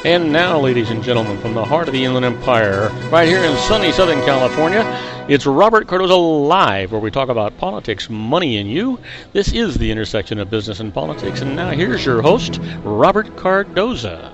And now, ladies and gentlemen, from the heart of the Inland Empire, right here in sunny Southern California, it's Robert Cardoza Live, where we talk about politics, money, and you. This is the intersection of business and politics. And now here's your host, Robert Cardoza.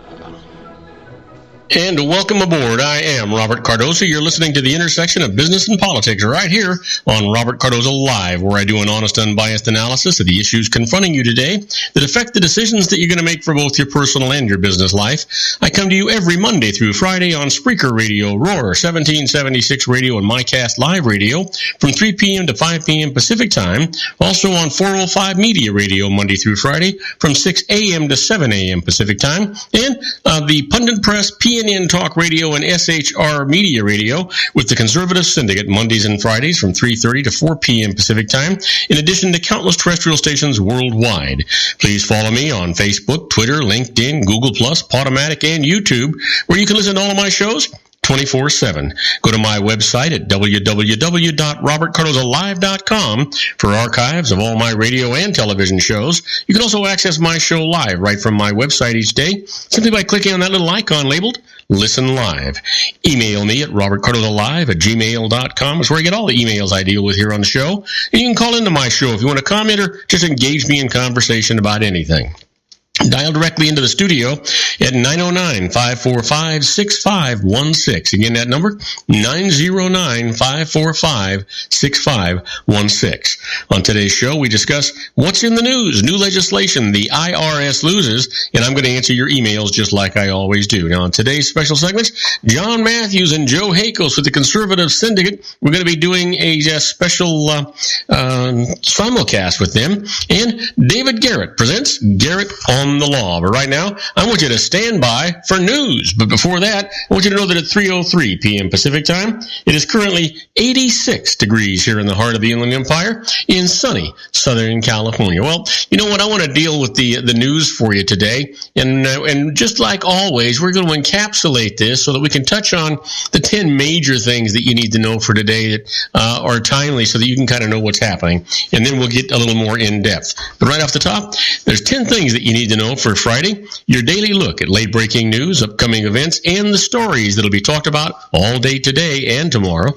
And welcome aboard. I am Robert Cardoza. You're listening to the intersection of business and politics right here on Robert Cardoza Live, where I do an honest, unbiased analysis of the issues confronting you today that affect the decisions that you're going to make for both your personal and your business life. I come to you every Monday through Friday on Spreaker Radio, Roar, 1776 Radio, and MyCast Live Radio from 3 p.m. to 5 p.m. Pacific Time. Also on 405 Media Radio, Monday through Friday from 6 a.m. to 7 a.m. Pacific Time. And the Pundit Press, PNN Talk Radio, and SHR Media Radio with the Conservative Syndicate Mondays and Fridays from 3:30 to 4 p.m. Pacific Time, in addition to countless terrestrial stations worldwide. Please follow me on Facebook, Twitter, LinkedIn, Google+, Podomatic, and YouTube, where you can listen to all of my shows 24/7. Go to my website at www.robertcardozalive.com for archives of all my radio and television shows. You can also access my show live right from my website each day, simply by clicking on that little icon labeled Listen Live. Email me at robertcardozalive@gmail.com. It's where I get all the emails I deal with here on the show. And you can call into my show if you want to comment or just engage me in conversation about anything. Dial directly into the studio at 909-545-6516. Again, that number, 909-545-6516. On today's show, we discuss what's in the news, new legislation, the IRS loses, and I'm going to answer your emails just like I always do. Now, on today's special segments, John Matthews and Joe Hakos with the Conservative Syndicate. We're going to be doing a special simulcast with them. And David Garrett presents Garrett on the Law. But right now, I want you to stand by for news. But before that, I want you to know that at 3:03 p.m. Pacific Time, it is currently 86 degrees here in the heart of the Inland Empire in sunny Southern California. Well, you know what? I want to deal with the news for you today. And just like always, we're going to encapsulate this so that we can touch on the 10 major things that you need to know for today that are timely so that you can kind of know what's happening. And then we'll get a little more in depth. But right off the top, there's 10 things that you need to know for Friday, your daily look at late-breaking news, upcoming events, and the stories that'll be talked about all day today and tomorrow.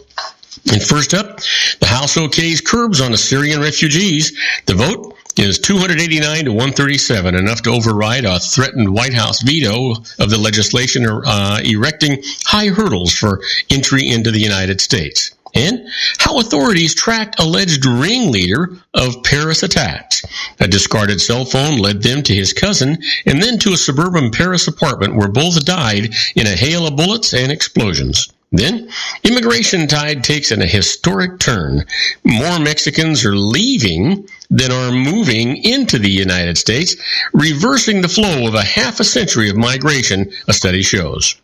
And first up, the House okays curbs on Syrian refugees. The vote is 289 to 137, enough to override a threatened White House veto of the legislation erecting high hurdles for entry into the United States. And how authorities tracked alleged ringleader of Paris attacks. A discarded cell phone led them to his cousin and then to a suburban Paris apartment where both died in a hail of bullets and explosions. Then, immigration tide takes a historic turn. More Mexicans are leaving than are moving into the United States, reversing the flow of a half a century of migration, a study shows.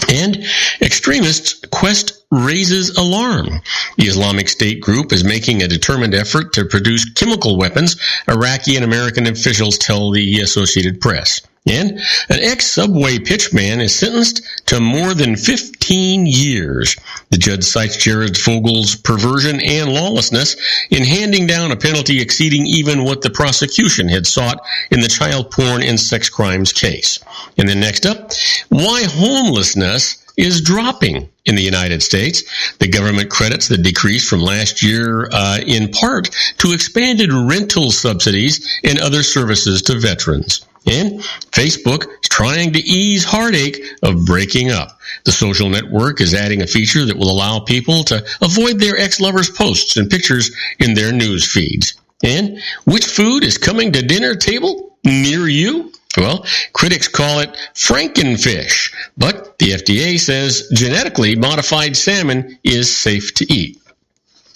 And extremists' quest raises alarm. The Islamic State group is making a determined effort to produce chemical weapons, Iraqi and American officials tell the Associated Press. And an ex-Subway pitchman is sentenced to more than 15 years. The judge cites Jared Fogel's perversion and lawlessness in handing down a penalty exceeding even what the prosecution had sought in the child porn and sex crimes case. And then next up, why homelessness is dropping in the United States. The government credits the decrease from last year in part to expanded rental subsidies and other services to veterans. And Facebook is trying to ease heartache of breaking up. The social network is adding a feature that will allow people to avoid their ex-lovers' posts and pictures in their news feeds. And which food is coming to dinner table near you? Well, critics call it Frankenfish, but the FDA says genetically modified salmon is safe to eat.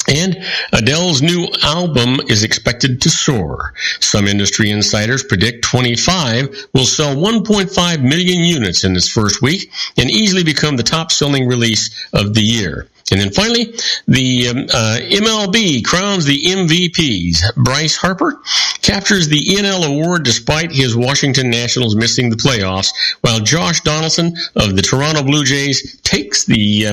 And Adele's new album is expected to soar. Some industry insiders predict 25 will sell 1.5 million units in its first week and easily become the top-selling release of the year. And then finally, the MLB crowns the MVPs. Bryce Harper captures the NL award despite his Washington Nationals missing the playoffs, while Josh Donaldson of the Toronto Blue Jays takes the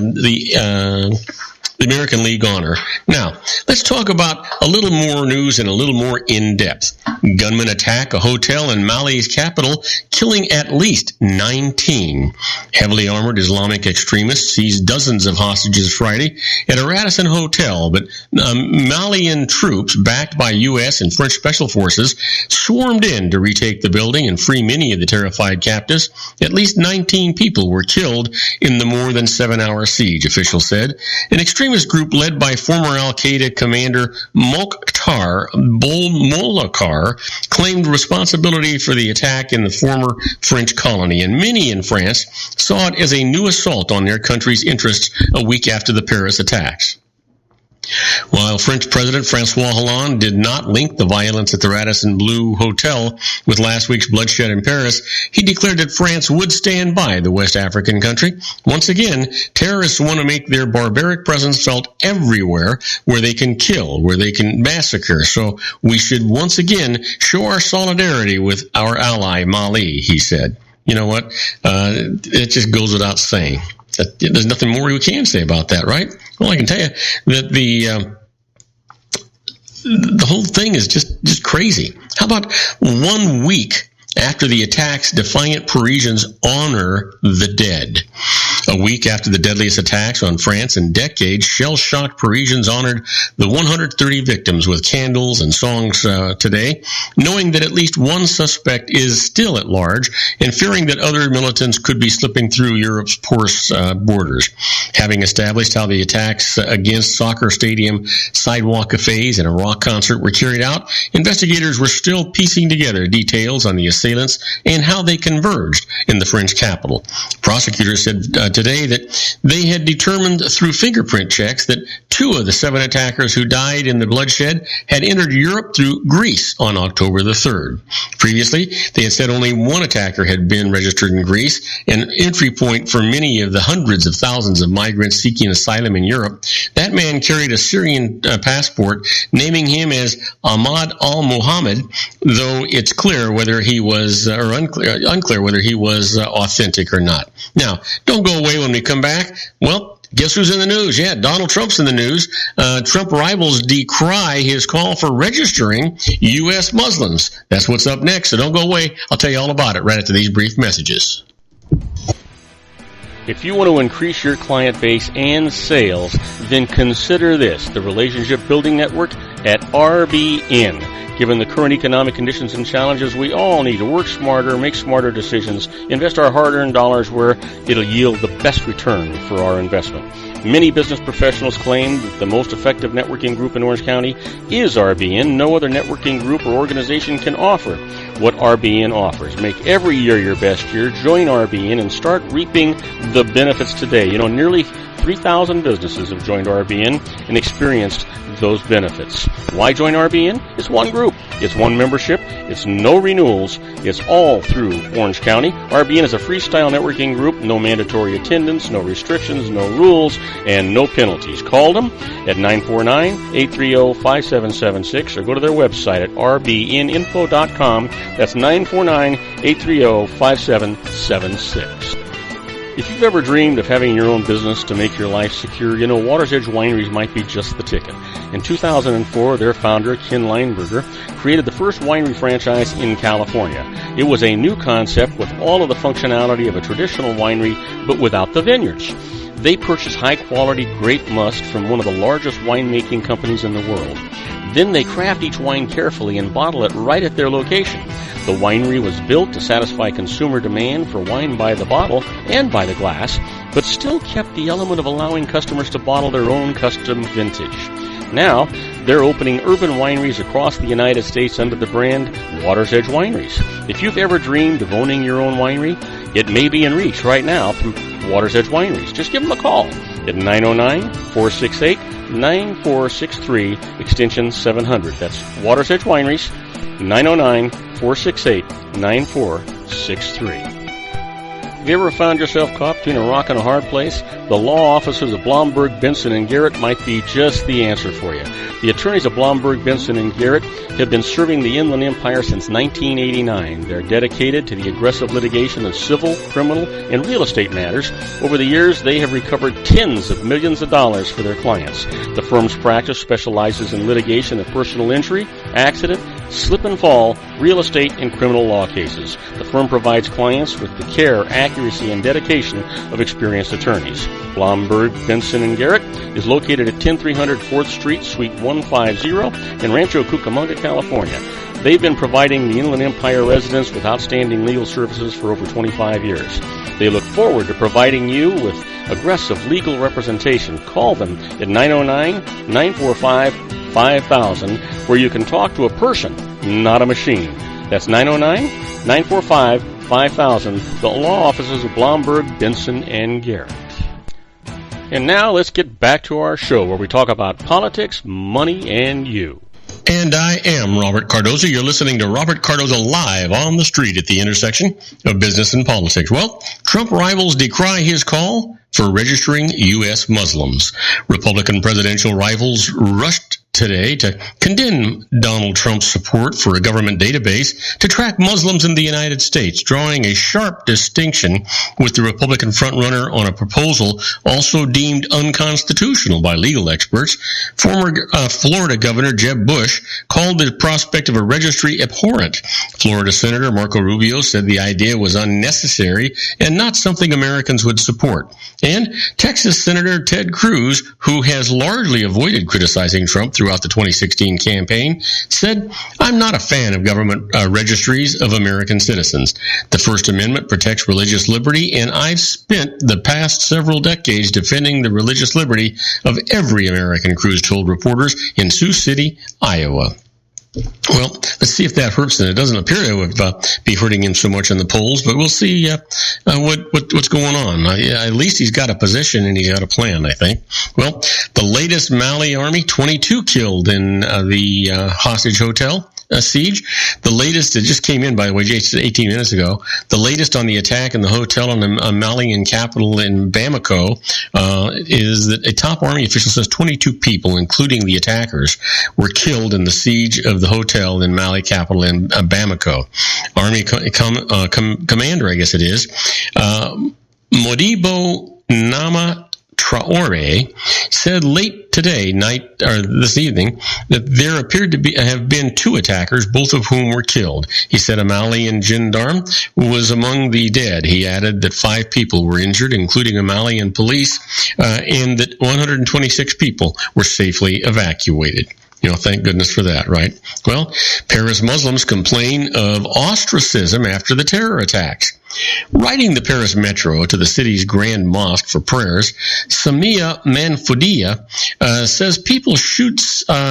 the American League honor. Now, let's talk about a little more news and a little more in-depth. Gunmen attack a hotel in Mali's capital, killing at least 19. Heavily armored Islamic extremists seized dozens of hostages Friday at a Radisson hotel, but Malian troops, backed by U.S. and French special forces, swarmed in to retake the building and free many of the terrified captives. At least 19 people were killed in the more than 7-hour siege, officials said. An extremist group led by former al-Qaeda commander Mokhtar Bolmolakar claimed responsibility for the attack in the former French colony, and many in France saw it as a new assault on their country's interests a week after the Paris attacks. While French President François Hollande did not link the violence at the Radisson Blu Hotel with last week's bloodshed in Paris, he declared that France would stand by the West African country. Once again, terrorists want to make their barbaric presence felt everywhere where they can kill, where they can massacre. So we should once again show our solidarity with our ally Mali, he said. You know what? It just goes without saying. There's nothing more we can say about that, right? Well, I can tell you that the whole thing is just crazy. How about 1 week after the attacks, defiant Parisians honor the dead? A week after the deadliest attacks on France in decades, shell-shocked Parisians honored the 130 victims with candles and songs today, knowing that at least one suspect is still at large and fearing that other militants could be slipping through Europe's porous borders. Having established how the attacks against soccer stadium, sidewalk cafes, and a rock concert were carried out, investigators were still piecing together details on the assailants and how they converged in the French capital. Prosecutors said today that they had determined through fingerprint checks that 2 of the 7 attackers who died in the bloodshed had entered Europe through Greece on October the 3rd. Previously, they had said only 1 attacker had been registered in Greece, an entry point for many of the hundreds of thousands of migrants seeking asylum in Europe. That man carried a Syrian passport, naming him as Ahmad al-Mohammed, though it's clear whether he was, unclear whether he was authentic or not. Now, don't go away when we come back. Well, guess who's in the news? Yeah, Donald Trump's in the news. Trump rivals decry his call for registering U.S. Muslims. That's what's up next, so don't go away. I'll tell you all about it right after these brief messages. If you want to increase your client base and sales, then consider this, the Relationship Building Network at RBN. Given the current economic conditions and challenges, we all need to work smarter, make smarter decisions, invest our hard-earned dollars where it'll yield the best return for our investment. Many business professionals claim that the most effective networking group in Orange County is RBN. No other networking group or organization can offer what RBN offers. Make every year your best year. Join RBN and start reaping the benefits today. You know, nearly 3,000 businesses have joined RBN and experienced those benefits. Why join RBN? It's one group. It's one membership. It's no renewals. It's all through Orange County. RBN is a freestyle networking group. No mandatory attendance, no restrictions, no rules, and no penalties. Call them at 949-830-5776 or go to their website at rbninfo.com. That's 949-830-5776. If you've ever dreamed of having your own business to make your life secure, you know Water's Edge Wineries might be just the ticket. In 2004, their founder, Ken Leinberger, created the first winery franchise in California. It was a new concept with all of the functionality of a traditional winery, but without the vineyards. They purchase high-quality grape must from one of the largest winemaking companies in the world. Then they craft each wine carefully and bottle it right at their location. The winery was built to satisfy consumer demand for wine by the bottle and by the glass, but still kept the element of allowing customers to bottle their own custom vintage. Now, they're opening urban wineries across the United States under the brand Water's Edge Wineries. If you've ever dreamed of owning your own winery, it may be in reach right now through Water's Edge Wineries. Just give them a call at 909-468-9463, extension 700. That's Water's Edge Wineries, 909-468-9463. Have you ever found yourself caught between a rock and a hard place? The law offices of Blomberg, Benson, and Garrett might be just the answer for you. The attorneys of Blomberg, Benson, and Garrett have been serving the Inland Empire since 1989. They're dedicated to the aggressive litigation of civil, criminal, and real estate matters. Over the years, they have recovered tens of millions of dollars for their clients. The firm's practice specializes in litigation of personal injury, accident, slip and fall, real estate, and criminal law cases. The firm provides clients with the care, accuracy, and dedication of experienced attorneys. Blomberg, Benson, and Garrett is located at 10300 4th Street, Suite 150 in Rancho Cucamonga, California. They've been providing the Inland Empire residents with outstanding legal services for over 25 years. They look forward to providing you with aggressive legal representation. Call them at 909-945-5000, where you can talk to a person, not a machine. That's 909-945-5000, the law offices of Blomberg, Benson, and Garrett. And now let's get back to our show where we talk about politics, money, and you. And I am Robert Cardoza. You're listening to Robert Cardoza live on the street at the intersection of business and politics. Well, Trump rivals decry his call for registering U.S. Muslims. Republican presidential rivals rushed today to condemn Donald Trump's support for a government database to track Muslims in the United States, drawing a sharp distinction with the Republican frontrunner on a proposal also deemed unconstitutional by legal experts. Former Florida Governor Jeb Bush called the prospect of a registry abhorrent. Florida Senator Marco Rubio said the idea was unnecessary and not something Americans would support. And Texas Senator Ted Cruz, who has largely avoided criticizing Trump throughout the 2016 campaign, said, "I'm not a fan of government registries of American citizens. The First Amendment protects religious liberty, and I've spent the past several decades defending the religious liberty of every American," Cruz told reporters in Sioux City, Iowa. Well, let's see if that hurts him. It doesn't appear to be hurting him so much in the polls, but we'll see what's going on. At least he's got a position and he's got a plan, I think. Well, the latest Mali army, 22 killed in the hostage hotel siege. The latest, it just came in, by the way, 18 minutes ago. The latest on the attack in the hotel in the Malian capital in Bamako is that a top army official says 22 people, including the attackers, were killed in the siege of the hotel in Mali capital in Bamako. Army commander, I guess it is, Modibo Nama Traore, said late today night or this evening that there appeared to have been 2 attackers, both of whom were killed. He said a Malian gendarme was among the dead. He added that 5 people were injured, including a Malian police, and that 126 people were safely evacuated. Thank goodness for that, right? Well, Paris Muslims complain of ostracism after the terror attacks. Riding the Paris metro to the city's Grand Mosque for prayers, Samia Manfoudia says people shoot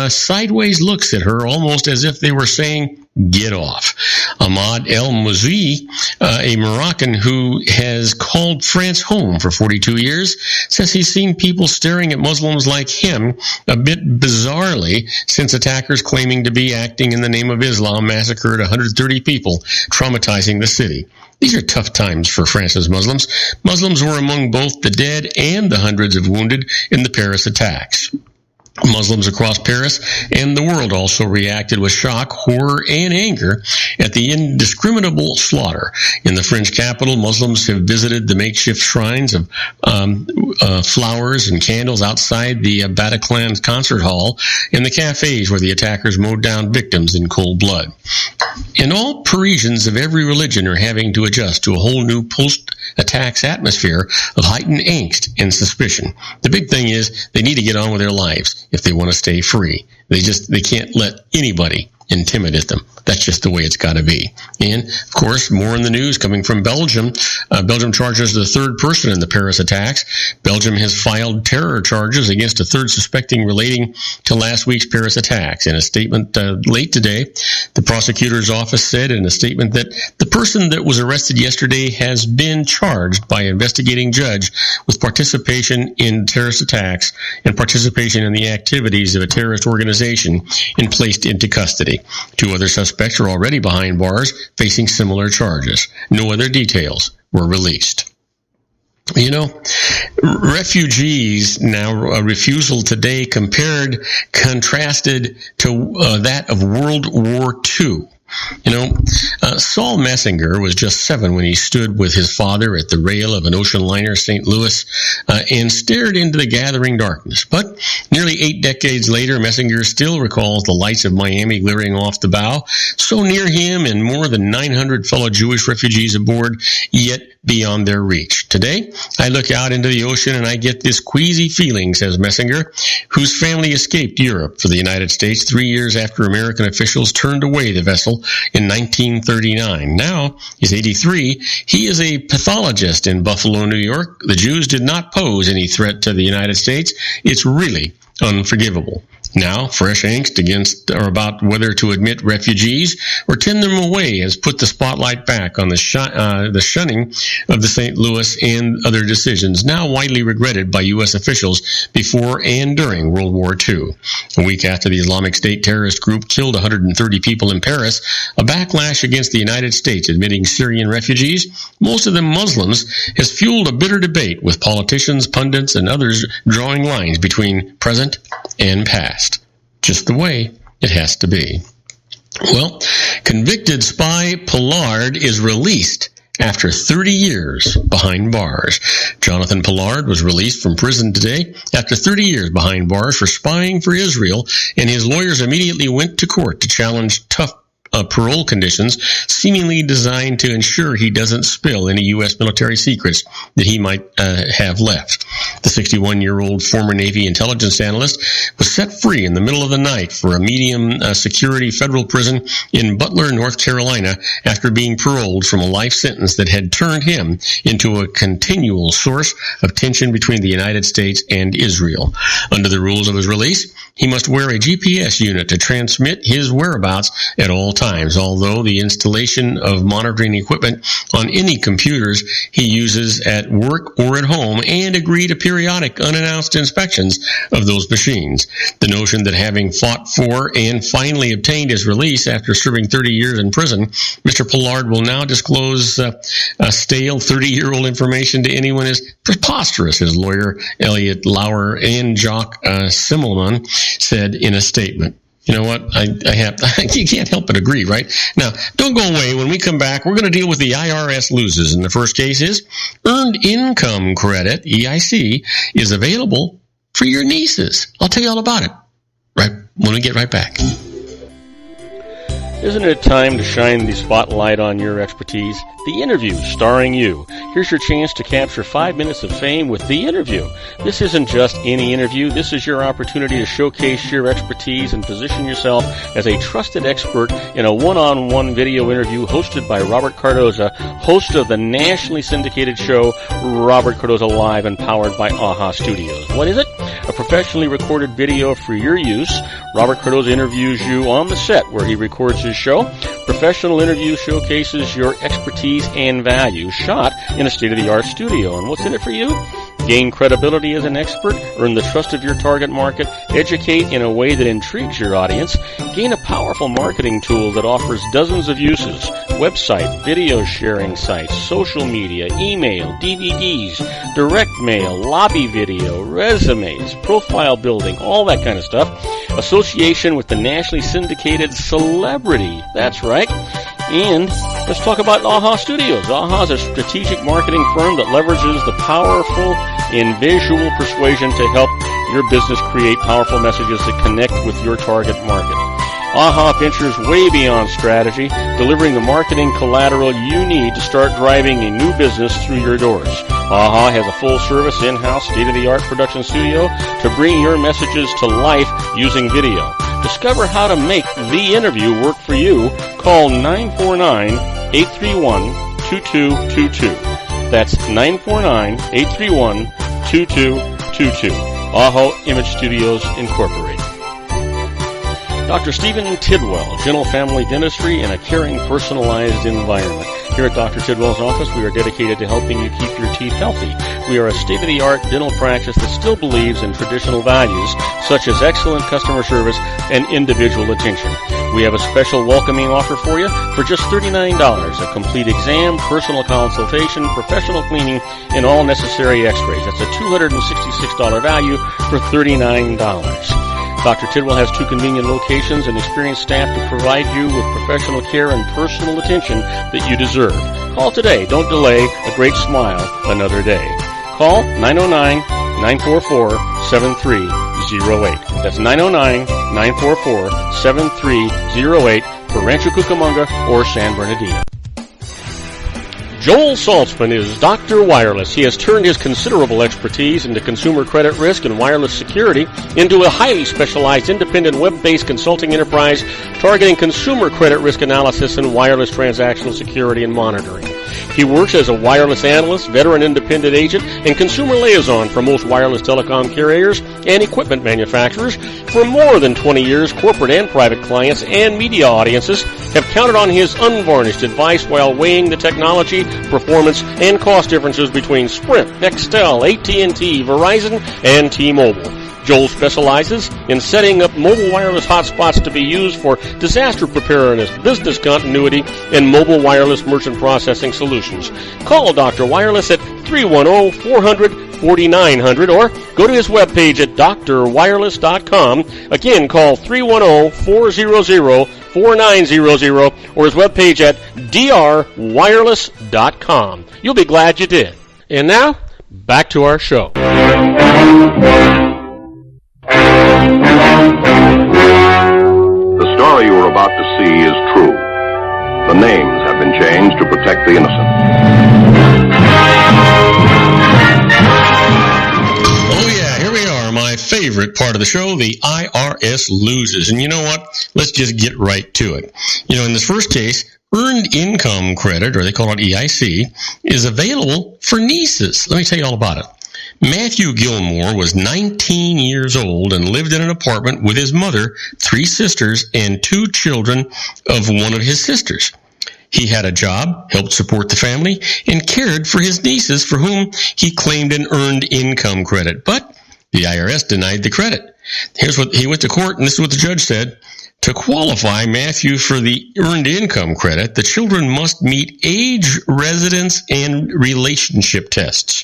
sideways looks at her almost as if they were saying, "Get off." Ahmad El Mouzi, a Moroccan who has called France home for 42 years, says he's seen people staring at Muslims like him a bit bizarrely since attackers claiming to be acting in the name of Islam massacred 130 people, traumatizing the city. These are tough times for France's Muslims. Muslims were among both the dead and the hundreds of wounded in the Paris attacks. Muslims across Paris and the world also reacted with shock, horror, and anger at the indiscriminable slaughter. In the French capital, Muslims have visited the makeshift shrines of flowers and candles outside the Bataclan concert hall and the cafes where the attackers mowed down victims in cold blood. And all Parisians of every religion are having to adjust to a whole new post-attacks atmosphere of heightened angst and suspicion. The big thing is they need to get on with their lives if they want to stay free. They can't let anybody intimidate them. That's just the way it's got to be. And, of course, more in the news coming from Belgium. Belgium charges the 3rd person in the Paris attacks. Belgium has filed terror charges against a 3rd suspecting relating to last week's Paris attacks. In a statement late today, the prosecutor's office said in a statement that the person that was arrested yesterday has been charged by an investigating judge with participation in terrorist attacks and participation in the activities of a terrorist organization and placed into custody. 2 other suspects are already behind bars facing similar charges. No other details were released. You know, refugees now, a refusal today contrasted to that of World War II. You know, Saul Messinger was just 7 when he stood with his father at the rail of an ocean liner, St. Louis, and stared into the gathering darkness. But nearly 8 decades later, Messinger still recalls the lights of Miami glaring off the bow, so near him and more than 900 fellow Jewish refugees aboard, yet beyond their reach. Today, I look out into the ocean and I get this queasy feeling, says Messinger, whose family escaped Europe for the United States 3 years after American officials turned away the vessel in 1939. Now, he's 83. He is a pathologist in Buffalo, New York. The Jews did not pose any threat to the United States. It's really unforgivable. Now, fresh angst against or about whether to admit refugees or turn them away has put the spotlight back on the shunning of the St. Louis and other decisions now widely regretted by U.S. officials before and during World War II. A week after the Islamic State terrorist group killed 130 people in Paris, a backlash against the United States admitting Syrian refugees, most of them Muslims, has fueled a bitter debate with politicians, pundits, and others drawing lines between present and past. Just the way it has to be. Well, convicted spy Pollard is released after 30 years behind bars. Jonathan Pollard was released from prison today after 30 years behind bars for spying for Israel, and his lawyers immediately went to court to challenge tough parole conditions seemingly designed to ensure he doesn't spill any U.S. military secrets that he might have left. The 61-year-old former Navy intelligence analyst was set free in the middle of the night for a medium security federal prison in Butler, North Carolina, after being paroled from a life sentence that had turned him into a continual source of tension between the United States and Israel. Under the rules of his release, he must wear a GPS unit to transmit his whereabouts at all times, although the installation of monitoring equipment on any computers he uses at work or at home, and agree to periodic unannounced inspections of those machines. The notion that having fought for and finally obtained his release after serving 30 years in prison, Mr. Pollard will now disclose stale 30-year-old information to anyone is preposterous, his lawyer Elliot Lauer and Jock Simmelman said in a statement. You know what? You can't help but agree, right? Now, don't go away. When we come back, we're going to deal with the IRS loses. And the first case is Earned Income Credit, EIC, is available for your nieces. I'll tell you all about it right when we get right back. Isn't it time to shine the spotlight on your expertise? The Interview, starring you. Here's your chance to capture 5 minutes of fame with The Interview. This isn't just any interview. This is your opportunity to showcase your expertise and position yourself as a trusted expert in a one-on-one video interview hosted by Robert Cardoza, host of the nationally syndicated show Robert Cardoza Live and powered by AHA Studios. What is it? A professionally recorded video for your use. Robert Cardoza interviews you on the set where he records his show. Professional interview showcases your expertise and value, shot in a state-of-the-art studio. And what's in it for you? Gain credibility as an expert, earn the trust of your target market, educate in a way that intrigues your audience, gain a powerful marketing tool that offers dozens of uses, website, video sharing sites, social media, email, DVDs, direct mail, lobby video, resumes, profile building, all that kind of stuff. Association with the nationally syndicated celebrity. That's right. And let's talk about AHA Studios. AHA is a strategic marketing firm that leverages the powerful and visual persuasion to help your business create powerful messages that connect with your target market. AHA ventures way beyond strategy, delivering the marketing collateral you need to start driving a new business through your doors. AHA has a full-service, in-house, state-of-the-art production studio to bring your messages to life using video. Discover how to make The Interview work for you. Call 949-831-2222. That's 949-831-2222. AHA Image Studios Incorporated. Dr. Stephen Tidwell, Gentle Family Dentistry in a caring, personalized environment. Here at Dr. Tidwell's office, we are dedicated to helping you keep your teeth healthy. We are a state-of-the-art dental practice that still believes in traditional values, such as excellent customer service and individual attention. We have a special welcoming offer for you for just $39, a complete exam, personal consultation, professional cleaning, and all necessary x-rays. That's a $266 value for $39. Dr. Tidwell has 2 convenient locations and experienced staff to provide you with professional care and personal attention that you deserve. Call today. Don't delay. A great smile another day. Call 909-944-7308. That's 909-944-7308 for Rancho Cucamonga or San Bernardino. Joel Saltzman is Dr. Wireless. He has turned his considerable expertise into consumer credit risk and wireless security into a highly specialized independent web-based consulting enterprise targeting consumer credit risk analysis and wireless transactional security and monitoring. He works as a wireless analyst, veteran independent agent, and consumer liaison for most wireless telecom carriers and equipment manufacturers. For more than 20 years, corporate and private clients and media audiences have counted on his unvarnished advice while weighing the technology, performance, and cost differences between Sprint, Nextel, AT&T, Verizon, and T-Mobile. Joel specializes in setting up mobile wireless hotspots to be used for disaster preparedness, business continuity, and mobile wireless merchant processing solutions. Call Dr. Wireless at 310-400-4900 or go to his webpage at drwireless.com. Again, call 310-400-4900 or his webpage at drwireless.com. You'll be glad you did. And now, back to our show. The story you are about to see is true. The names have been changed to protect the innocent. Oh yeah, here we are, my favorite part of the show, the IRS loses. And you know what? Let's just get right to it. You know, in this first case, Earned Income Credit, or they call it EIC, is available for nieces. Let me tell you all about it. Matthew Gilmore was 19 years old and lived in an apartment with his mother, 3 sisters, and 2 children of one of his sisters. He had a job, helped support the family, and cared for his nieces for whom he claimed an earned income credit. But the IRS denied the credit. Here's what he went to court, and this is what the judge said. To qualify Matthew for the earned income credit, the children must meet age, residence, and relationship tests.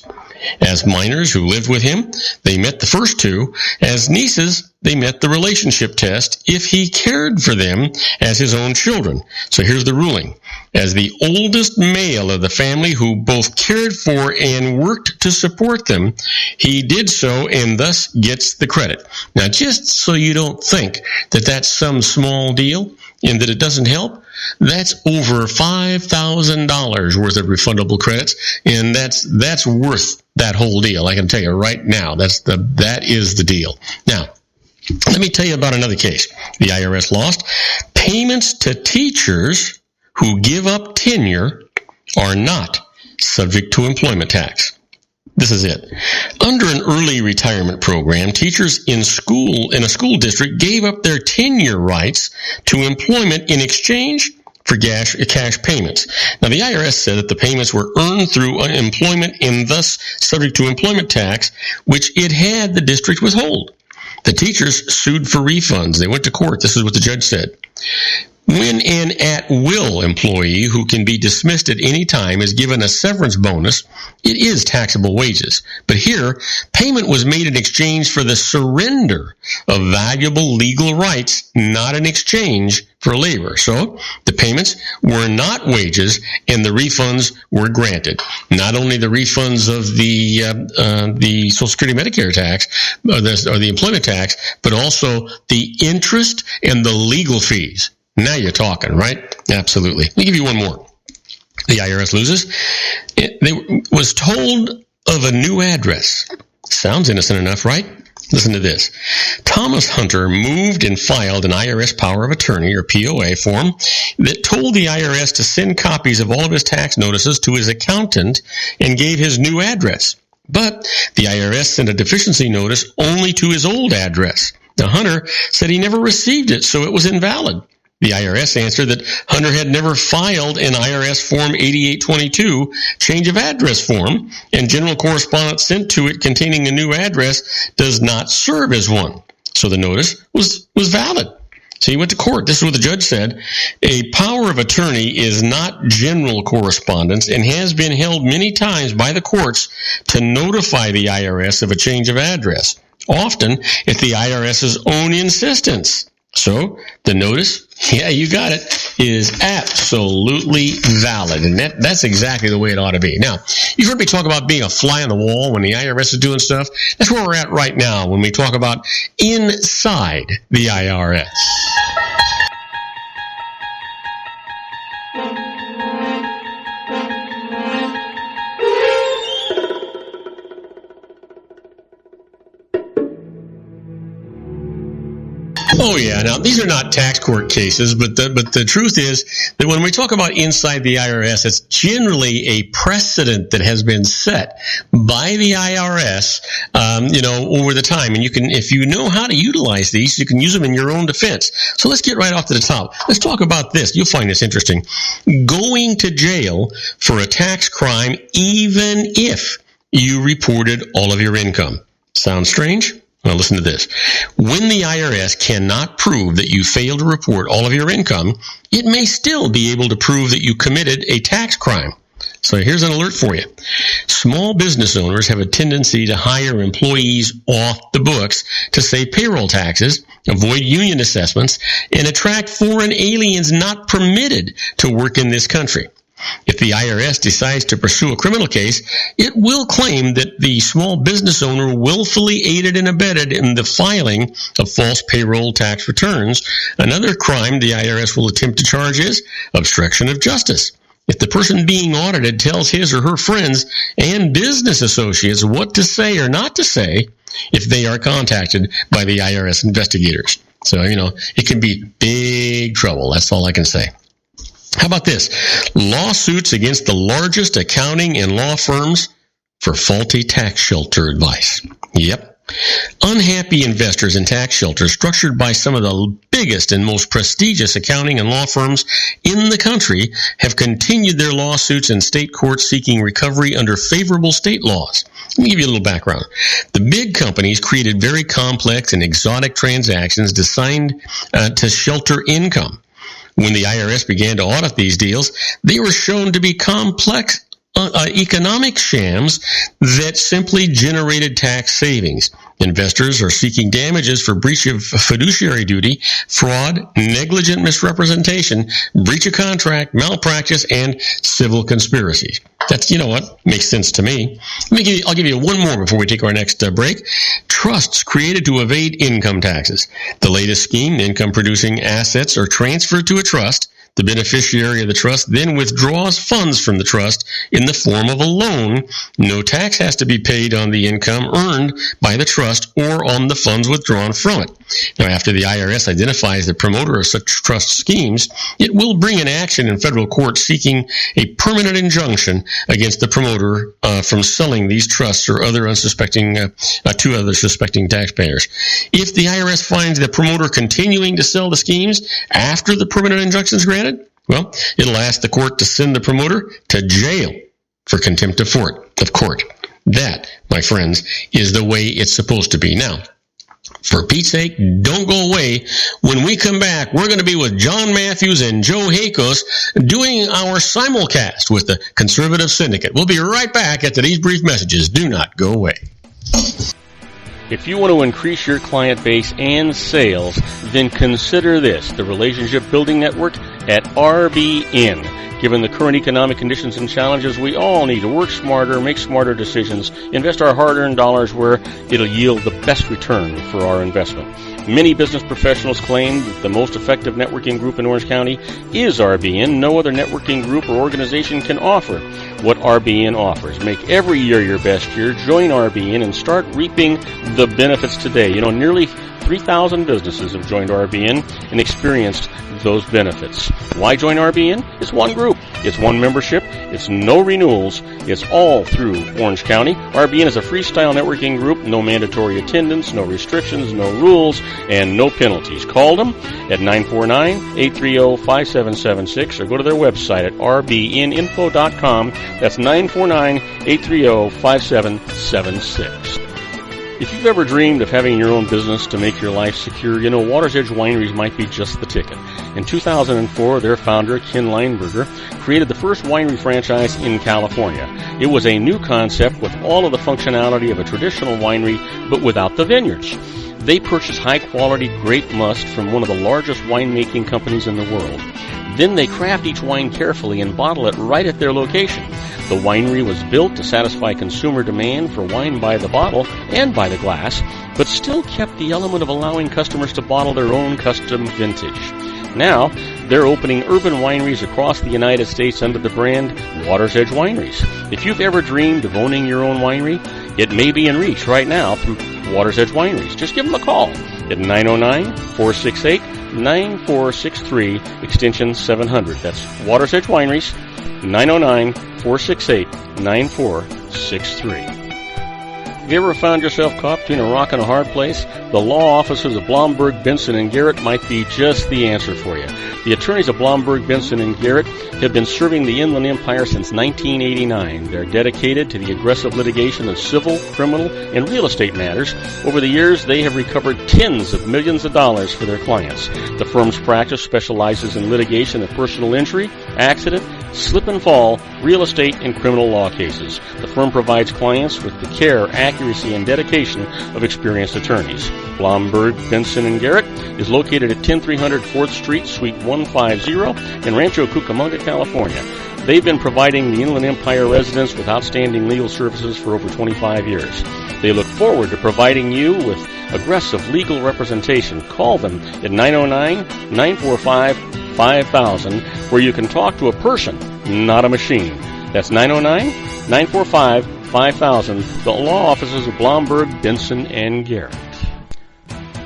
As minors who lived with him, they met the first 2. As nieces, they met the relationship test if he cared for them as his own children. So here's the ruling. As the oldest male of the family who both cared for and worked to support them, he did so and thus gets the credit. Now, just so you don't think that that's some small deal and that it doesn't help, that's over $5,000 worth of refundable credits, and that's worth that whole deal. I can tell you right now, that is the deal. Now, let me tell you about another case. The IRS lost. Payments to teachers who give up tenure are not subject to employment tax. This is it. Under an early retirement program, teachers in a school district gave up their tenure rights to employment in exchange for cash payments. Now, the IRS said that the payments were earned through employment and thus subject to employment tax, which it had the district withhold. The teachers sued for refunds. They went to court. This is what the judge said. When an at-will employee who can be dismissed at any time is given a severance bonus, it is taxable wages. But here, payment was made in exchange for the surrender of valuable legal rights, not in exchange for labor. So, the payments were not wages, and the refunds were granted. Not only the refunds of the Social Security Medicare tax, or the employment tax, but also the interest and the legal fees. Now you're talking, right? Absolutely. Let me give you one more. The IRS loses. They was told of a new address. Sounds innocent enough, right? Listen to this. Thomas Hunter moved and filed an IRS power of attorney, or POA, form that told the IRS to send copies of all of his tax notices to his accountant and gave his new address. But the IRS sent a deficiency notice only to his old address. Now, Hunter said he never received it, so it was invalid. The IRS answered that Hunter had never filed an IRS Form 8822 change of address form, and general correspondence sent to it containing a new address does not serve as one. So the notice was valid. So he went to court. This is what the judge said. A power of attorney is not general correspondence and has been held many times by the courts to notify the IRS of a change of address, often at the IRS's own insistence. So the notice, yeah, you got it, is absolutely valid. And that's exactly the way it ought to be. Now, you've heard me talk about being a fly on the wall when the IRS is doing stuff. That's where we're at right now when we talk about inside the IRS. Oh, yeah. Now, these are not tax court cases, but the truth is that when we talk about inside the IRS, it's generally a precedent that has been set by the IRS, over the time. And you can, if you know how to utilize these, you can use them in your own defense. So let's get right off to the top. Let's talk about this. You'll find this interesting. Going to jail for a tax crime, even if you reported all of your income. Sounds strange? Now listen to this. When the IRS cannot prove that you failed to report all of your income, it may still be able to prove that you committed a tax crime. So here's an alert for you. Small business owners have a tendency to hire employees off the books to save payroll taxes, avoid union assessments, and attract foreign aliens not permitted to work in this country. If the IRS decides to pursue a criminal case, it will claim that the small business owner willfully aided and abetted in the filing of false payroll tax returns. Another crime the IRS will attempt to charge is obstruction of justice. If the person being audited tells his or her friends and business associates what to say or not to say if they are contacted by the IRS investigators. So, it can be big trouble. That's all I can say. How about this? Lawsuits against the largest accounting and law firms for faulty tax shelter advice. Yep. Unhappy investors in tax shelters structured by some of the biggest and most prestigious accounting and law firms in the country have continued their lawsuits in state courts seeking recovery under favorable state laws. Let me give you a little background. The big companies created very complex and exotic transactions designed to shelter income. When the IRS began to audit these deals, they were shown to be complex economic shams that simply generated tax savings. Investors are seeking damages for breach of fiduciary duty, fraud, negligent misrepresentation, breach of contract, malpractice, and civil conspiracies. That's, makes sense to me. I'll give you one more before we take our next break. Trusts created to evade income taxes. The latest scheme, income-producing assets are transferred to a trust. The beneficiary of the trust then withdraws funds from the trust in the form of a loan. No tax has to be paid on the income earned by the trust or on the funds withdrawn from it. Now, after the IRS identifies the promoter of such trust schemes, it will bring an action in federal court seeking a permanent injunction against the promoter from selling these trusts or other to other suspecting taxpayers. If the IRS finds the promoter continuing to sell the schemes after the permanent injunction is granted, well, it'll ask the court to send the promoter to jail for contempt of court. That, my friends, is the way it's supposed to be. Now, for Pete's sake, don't go away. When we come back, we're going to be with John Matthews and Joe Hakos doing our simulcast with the Conservative Syndicate. We'll be right back after these brief messages. Do not go away. If you want to increase your client base and sales, then consider this, the Relationship Building Network at RBN. Given the current economic conditions and challenges, we all need to work smarter, make smarter decisions, invest our hard-earned dollars where it'll yield the best return for our investment. Many business professionals claim that the most effective networking group in Orange County is RBN. No other networking group or organization can offer what RBN offers. Make every year your best year. Join RBN and start reaping the benefits today. Nearly 3,000 businesses have joined RBN and experienced those benefits. Why join RBN? It's one group. It's one membership. It's no renewals. It's all through Orange County. RBN is a freestyle networking group. No mandatory attendance, no restrictions, no rules, and no penalties. Call them at 949-830-5776 or go to their website at rbninfo.com. That's 949-830-5776. If you've ever dreamed of having your own business to make your life secure, you know Water's Edge Wineries might be just the ticket. In 2004, their founder, Ken Leinberger, created the first winery franchise in California. It was a new concept with all of the functionality of a traditional winery, but without the vineyards. They purchase high-quality grape must from one of the largest winemaking companies in the world. Then they craft each wine carefully and bottle it right at their location. The winery was built to satisfy consumer demand for wine by the bottle and by the glass, but still kept the element of allowing customers to bottle their own custom vintage. Now, they're opening urban wineries across the United States under the brand Water's Edge Wineries. If you've ever dreamed of owning your own winery, it may be in reach right now through Water's Edge Wineries. Just give them a call at 909-468-9463, extension 700. That's Water's Edge Wineries, 909-468-9463. Have you ever found yourself caught between a rock and a hard place? The law offices of Blomberg, Benson, and Garrett might be just the answer for you. The attorneys of Blomberg, Benson, and Garrett have been serving the Inland Empire since 1989. They're dedicated to the aggressive litigation of civil, criminal, and real estate matters. Over the years, they have recovered tens of millions of dollars for their clients. The firm's practice specializes in litigation of personal injury, accident, slip and fall, real estate, and criminal law cases. The firm provides clients with the care, accuracy, and dedication of experienced attorneys. Blomberg, Benson, and Garrett is located at 10300 4th Street, Suite 150 in Rancho Cucamonga, California. They've been providing the Inland Empire residents with outstanding legal services for over 25 years. They look forward to providing you with aggressive legal representation. Call them at 909-945-5000, where you can talk to a person, not a machine. That's 909-945-5000, the law offices of Blomberg, Benson, and Garrett.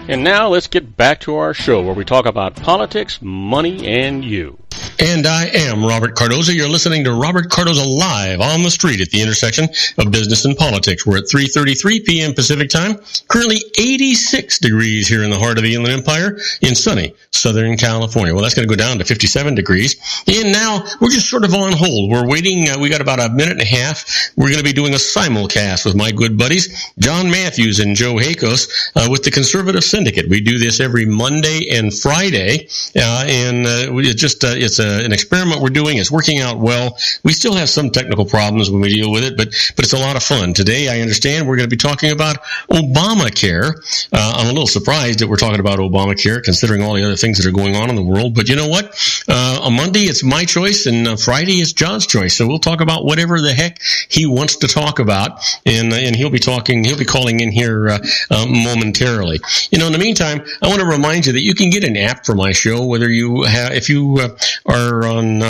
And now let's get back to our show where we talk about politics, money, and you. And I am Robert Cardoza. You're listening to Robert Cardoza Live on the street at the intersection of business and politics. We're at 3:33 p.m. Pacific time. Currently 86 degrees here in the heart of the Inland Empire in sunny Southern California. Well, that's going to go down to 57 degrees. And now we're just sort of on hold. We're waiting. We got about a minute and a half. We're going to be doing a simulcast with my good buddies, John Matthews and Joe Hakos, with the Conservative Syndicate. We do this every Monday and Friday. It's an experiment we're doing. It's working out well. We still have some technical problems when we deal with it, but it's a lot of fun. Today, I understand we're going to be talking about Obamacare. I'm a little surprised that we're talking about Obamacare, considering all the other things that are going on in the world. But you know what? On Monday, it's my choice, and Friday, it's John's choice. So we'll talk about whatever the heck he wants to talk about, and he'll be calling in here momentarily. In the meantime, I want to remind you that you can get an app for my show, if you are on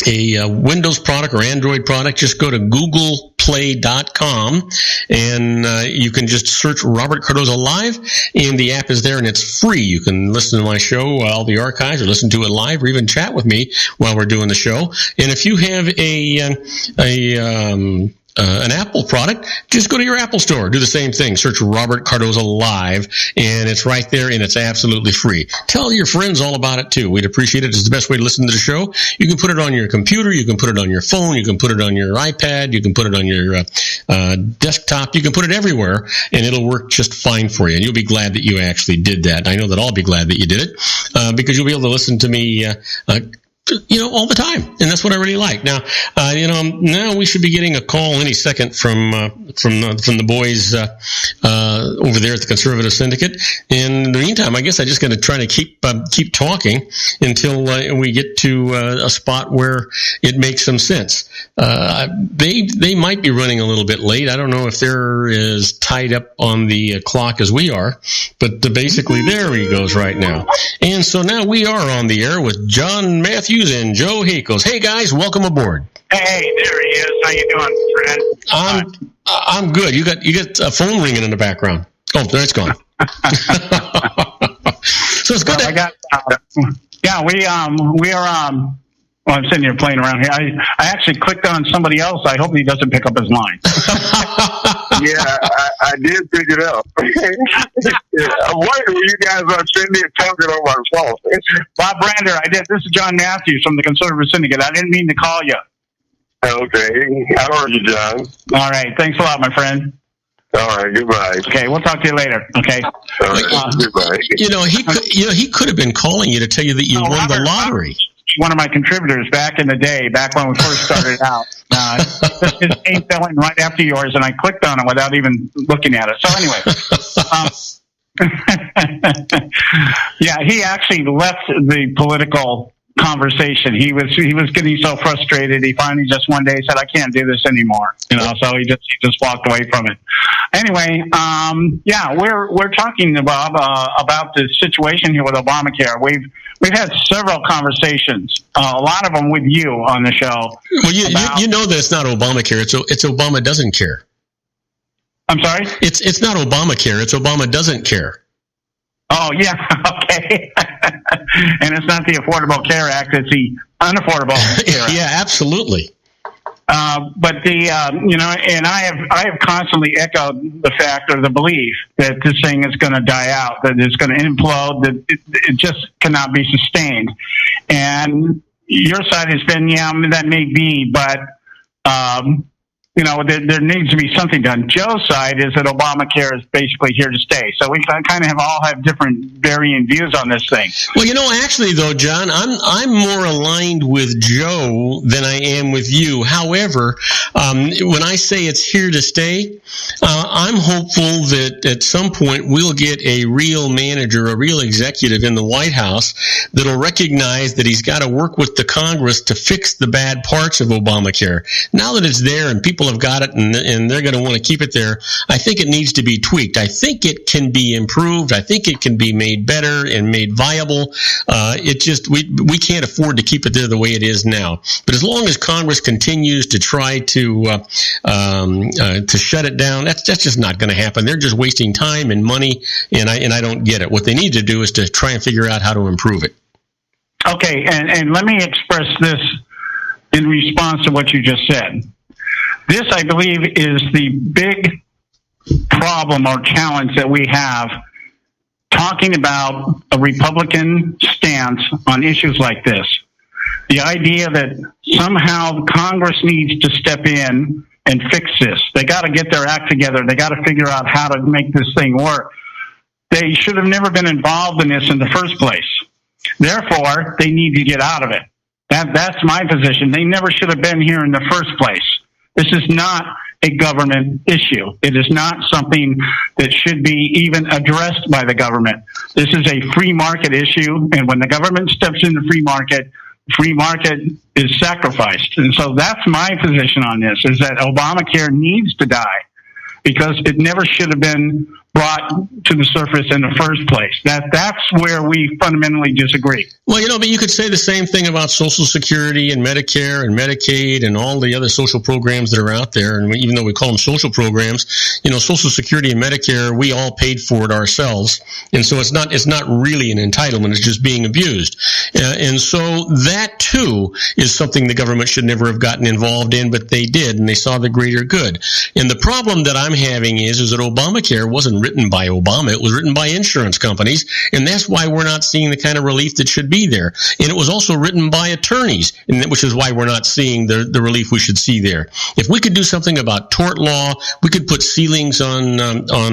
a Windows product or Android product, just go to googleplay.com and you can just search Robert Cardoza Live, and the app is there and it's free. You can listen to my show, all the archives, or listen to it live, or even chat with me while we're doing the show. And if you have an Apple product, just go to your Apple store. Do the same thing. Search Robert Cardoza Live, and it's right there, and it's absolutely free. Tell your friends all about it, too. We'd appreciate it. It's the best way to listen to the show. You can put it on your computer. You can put it on your phone. You can put it on your iPad. You can put it on your desktop. You can put it everywhere, and it'll work just fine for you. And you'll be glad that you actually did that. I know that I'll be glad that you did it, because you'll be able to listen to me all the time. And that's what I really like. Now, now we should be getting a call any second from the boys, over there at the Conservative Syndicate. And in the meantime, I guess I'm just going to try to keep talking until we get to a spot where it makes some sense. They might be running a little bit late. I don't know if they're as tied up on the clock as we are, but basically there he goes right now. And so now we are on the air with John Matthews and Joe Hakos. Hey guys, welcome aboard. Hey, there he is. How you doing, friend? I'm good. You got a phone ringing in the background. Oh, there it's gone. So it's good. Well, we are. Well, I'm sitting here playing around here. I actually clicked on somebody else. I hope he doesn't pick up his line. Yeah, I did pick it up. I wonder when you guys are sitting there talking on my phone. Bob Brander, I did. This is John Matthews from the Conservative Syndicate. I didn't mean to call you. Okay. I heard you, John. All right. Thanks a lot, my friend. All right. Goodbye. Okay. We'll talk to you later. Okay. All right. Goodbye. He could have been calling you to tell you that you won the lottery. One of my contributors back in the day, back when we first started out. His name fell in right after yours, and I clicked on it without even looking at it. So anyway, yeah, he actually left the political conversation. He was getting so frustrated. He finally just one day said, "I can't do this anymore." So he just walked away from it. Anyway, yeah, we're talking about the situation here with Obamacare. We've had several conversations, a lot of them with you on the show. Well, you know that it's not Obamacare. It's Obama doesn't care. I'm sorry? It's not Obamacare. It's Obama doesn't care. Oh, yeah. Okay. And it's not the Affordable Care Act. It's the Unaffordable Care Act. Yeah, absolutely. But and I have constantly echoed the fact or the belief that this thing is going to die out, that it's going to implode, that it just cannot be sustained. And your side has been, that may be, but there needs to be something done. Joe's side is that Obamacare is basically here to stay. So we kind of all have different varying views on this thing. Well, actually, though, John, I'm more aligned with Joe than I am with you. However, when I say it's here to stay, I'm hopeful that at some point we'll get a real manager, a real executive in the White House that'll recognize that he's got to work with the Congress to fix the bad parts of Obamacare. Now that it's there and people have got it and they're going to want to keep it there, I think it needs to be tweaked. I think it can be improved. I think it can be made better and made viable. We can't afford to keep it there the way it is now. But as long as Congress continues to try to shut it down, that's just not going to happen. They're just wasting time and money, and I don't get it. What they need to do is to try and figure out how to improve it. Okay, and let me express this in response to what you just said. This, I believe, is the big problem or challenge that we have talking about a Republican stance on issues like this. The idea that somehow Congress needs to step in and fix this. They got to get their act together. They got to figure out how to make this thing work. They should have never been involved in this in the first place. Therefore, they need to get out of it. That's my position. They never should have been here in the first place. This is not a government issue. It is not something that should be even addressed by the government. This is a free market issue, and when the government steps in the free market is sacrificed. And so that's my position on this, is that Obamacare needs to die because it never should have been brought to the surface in the first place. That's where we fundamentally disagree. Well, but you could say the same thing about Social Security and Medicare and Medicaid and all the other social programs that are out there. And even though we call them social programs, Social Security and Medicare, we all paid for it ourselves. And so it's not really an entitlement. It's just being abused. And so that too is something the government should never have gotten involved in, but they did, and they saw the greater good. And the problem that I'm having is that Obamacare wasn't written by Obama. It was written by insurance companies, and that's why we're not seeing the kind of relief that should be there. And it was also written by attorneys, which is why we're not seeing the relief we should see there. If we could do something about tort law, we could put ceilings on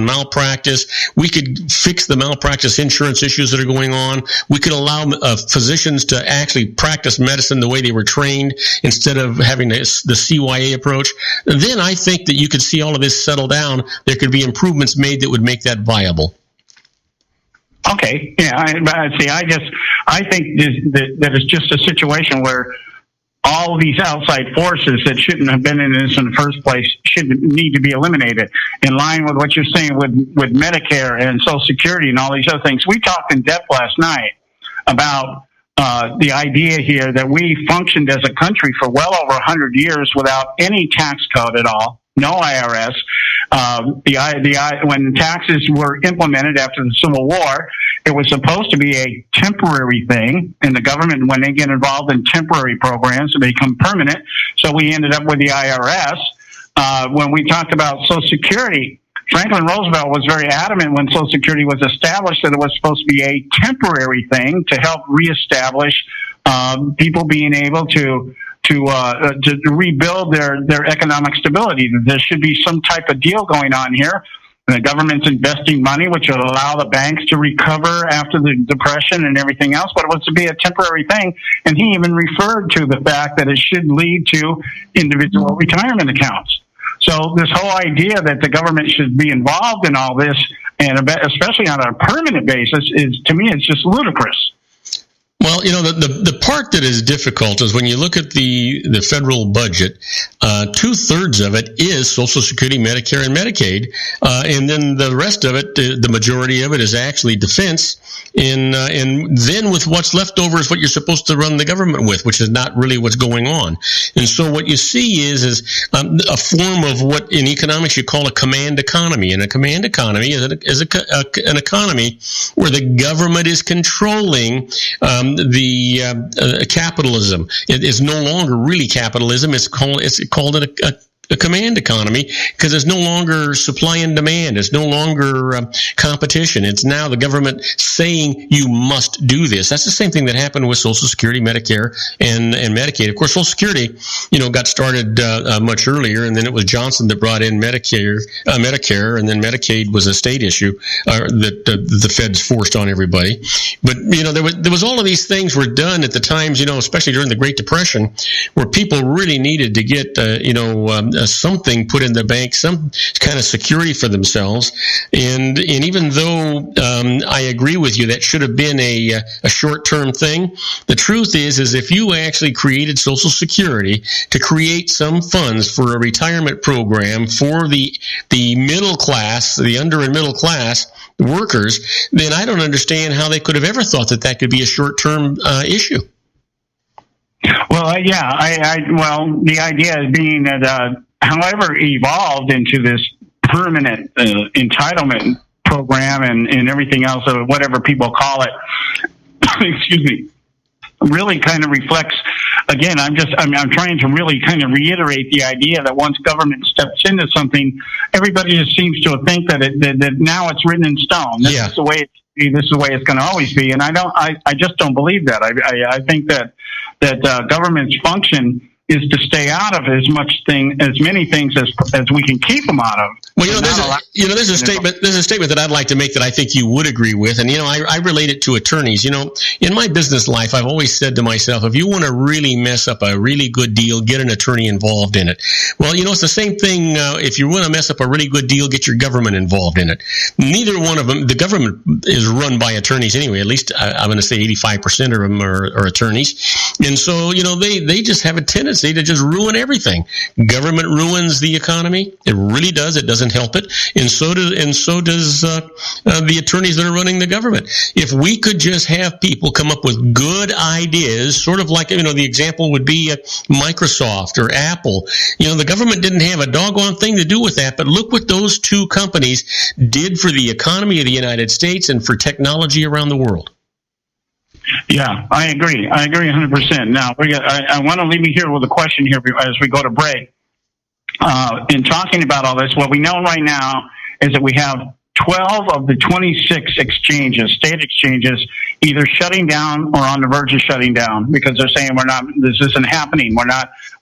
malpractice. We could fix the malpractice insurance issues that are going on. We could allow physicians to actually practice medicine the way they were trained instead of having the CYA approach. Then I think that you could see all of this settle down. There could be improvements made that would make that viable. Okay, yeah. I think that it's just a situation where all these outside forces that shouldn't have been in this in the first place need to be eliminated. In line with what you're saying with Medicare and Social Security and all these other things, we talked in depth last night about the idea here that we functioned as a country for well over 100 years without any tax code at all. No IRS. When taxes were implemented after the Civil War, it was supposed to be a temporary thing, and the government, when they get involved in temporary programs, they become permanent. So we ended up with the IRS. When we talked about Social Security, Franklin Roosevelt was very adamant when Social Security was established that it was supposed to be a temporary thing to help reestablish people being able to rebuild their economic stability. There should be some type of deal going on here. The government's investing money, which will allow the banks to recover after the Depression and everything else, but it was to be a temporary thing. And he even referred to the fact that it should lead to individual retirement accounts. So this whole idea that the government should be involved in all this, and especially on a permanent basis, is, to me, it's just ludicrous. Well, the part that is difficult is when you look at the federal budget, 2/3 of it is Social Security, Medicare, and Medicaid, and then the rest of it, the majority of it, is actually defense. And then with what's left over is what you're supposed to run the government with, which is not really what's going on. And so what you see is a form of what in economics you call a command economy. And a command economy is an economy where the government is controlling the capitalism. It is no longer really capitalism. It's called a command economy because there's no longer supply and demand. It's no longer competition. It's now the government saying you must do this. That's the same thing that happened with Social Security, Medicare, and Medicaid. Of course, Social Security, got started much earlier, and then it was Johnson that brought in Medicare, and then Medicaid was a state issue that the feds forced on everybody. But there was all of these things were done at the times, especially during the Great Depression, where people really needed to get something put in the bank, some kind of security for themselves. And even though I agree with you, that should have been a short-term thing, the truth is if you actually created Social Security to create some funds for a retirement program for the middle class, the under and middle class workers, then I don't understand how they could have ever thought that could be a short-term issue. Well, the idea is being that however evolved into this permanent entitlement program and everything else, or whatever people call it, excuse me, really kind of reflects, again, I'm trying to really kind of reiterate the idea that once government steps into something, everybody just seems to think that now it's written in stone. This is the way it's going to always be. And I just don't believe that. I think that government's function is to stay out of as many things as we can keep them out of. Well, there's a statement that I'd like to make that I think you would agree with, and I relate it to attorneys. In my business life, I've always said to myself, if you want to really mess up a really good deal, get an attorney involved in it. Well, it's the same thing. If you want to mess up a really good deal, get your government involved in it. Neither one of them. The government is run by attorneys anyway. At least I'm going to say 85% of them are attorneys, and so they just have a tendency to just ruin everything. Government ruins the economy. It really does. It doesn't help it. And so does the attorneys that are running the government. If we could just have people come up with good ideas, sort of like, the example would be Microsoft or Apple. The government didn't have a doggone thing to do with that, but look what those two companies did for the economy of the United States and for technology around the world. Yeah, I agree 100%. Now, I want to leave you here with a question here as we go to break. In talking about all this, what we know right now is that we have 12 of the 26 state exchanges, either shutting down or on the verge of shutting down because they're saying this isn't happening.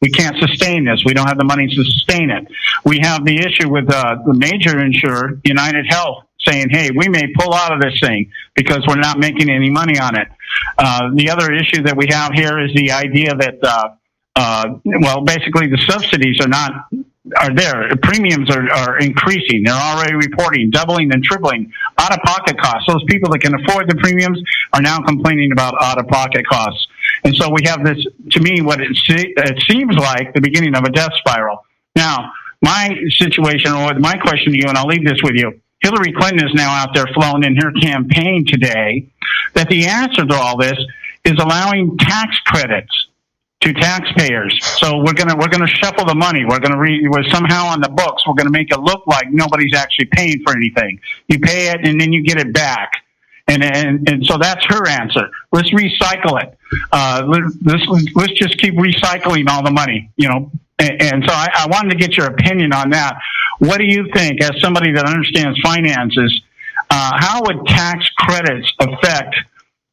We can't sustain this. We don't have the money to sustain it. We have the issue with the major insurer, United Health, saying, hey, we may pull out of this thing because we're not making any money on it. The other issue that we have here is the idea that, basically the subsidies are there. Premiums are increasing. They're already reporting, doubling and tripling. Out-of-pocket costs. Those people that can afford the premiums are now complaining about out-of-pocket costs. And so we have this, to me, what it seems like the beginning of a death spiral. Now, my situation, or my question to you, and I'll leave this with you, Hillary Clinton is now out there flowing in her campaign today that the answer to all this is allowing tax credits to taxpayers. So we're gonna shuffle the money. We're somehow on the books. We're gonna make it look like nobody's actually paying for anything. You pay it and then you get it back. And so that's her answer. Let's recycle it. Let's just keep recycling all the money, you know. And so I wanted to get your opinion on that. What do you think, as somebody that understands finances, how would tax credits affect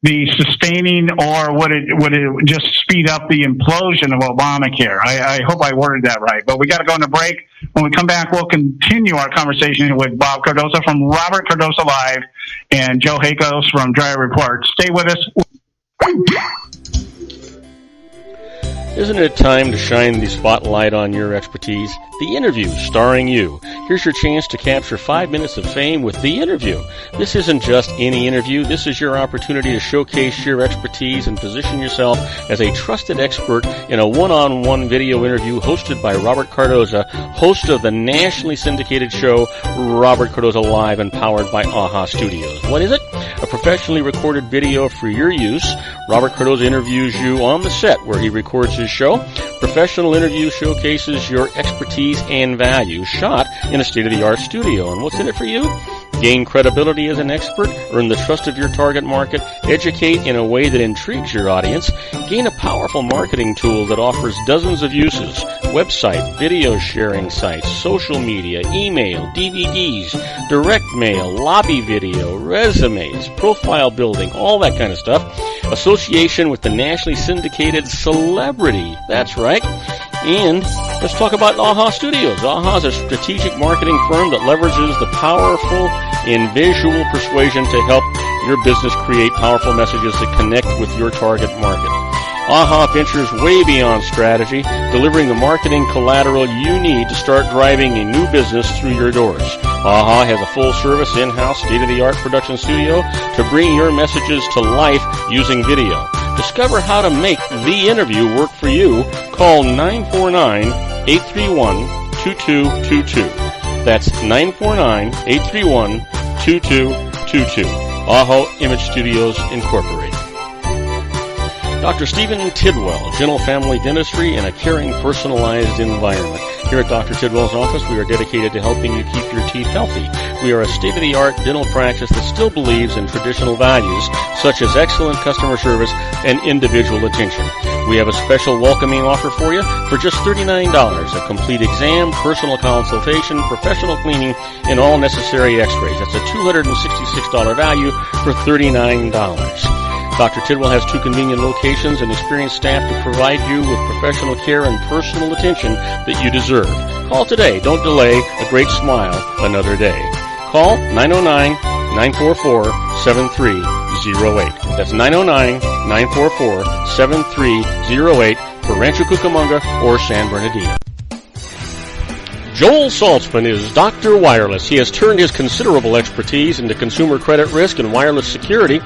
the sustaining, or would it just speed up the implosion of Obamacare? I hope I worded that right. But we got to go on a break. When we come back, we'll continue our conversation with Bob Cardoza from Robert Cardoza Live and Joe Hakos from Dryer Report. Stay with us. Isn't it time to shine the spotlight on your expertise? The Interview, starring you. Here's your chance to capture 5 minutes of fame with The Interview. This isn't just any interview. This is your opportunity to showcase your expertise and position yourself as a trusted expert in a one-on-one video interview hosted by Robert Cardoza, host of the nationally syndicated show Robert Cardoza Live and powered by AHA Studios. What is it? A professionally recorded video for your use. Robert Cardoza interviews you on the set where he records his show. Professional interview showcases your expertise and value, shot in a state-of-the-art studio. And what's in it for you? Gain credibility as an expert, earn the trust of your target market, educate in a way that intrigues your audience, gain a powerful marketing tool that offers dozens of uses, website, video sharing sites, social media, email, DVDs, direct mail, lobby video, resumes, profile building, all that kind of stuff. Association with the nationally syndicated celebrity. That's right. And let's talk about AHA Studios. AHA is a strategic marketing firm that leverages the powerful and visual persuasion to help your business create powerful messages that connect with your target market. AHA ventures way beyond strategy, delivering the marketing collateral you need to start driving a new business through your doors. AHA has a full-service, in-house, state-of-the-art production studio to bring your messages to life using video. Discover how to make The Interview work for you. Call 949-831-2222. That's 949-831-2222. AHA Image Studios Incorporated. Dr. Stephen Tidwell, Gentle Family Dentistry in a caring, personalized environment. Here at Dr. Tidwell's office, we are dedicated to helping you keep your teeth healthy. We are a state-of-the-art dental practice that still believes in traditional values, such as excellent customer service and individual attention. We have a special welcoming offer for you for just $39. A complete exam, personal consultation, professional cleaning, and all necessary x-rays. That's a $266 value for $39. Dr. Tidwell has 2 convenient locations and experienced staff to provide you with professional care and personal attention that you deserve. Call today. Don't delay. A great smile another day. Call 909-944-7308. That's 909-944-7308 for Rancho Cucamonga or San Bernardino. Joel Saltzman is Dr. Wireless. He has turned his considerable expertise into consumer credit risk and wireless security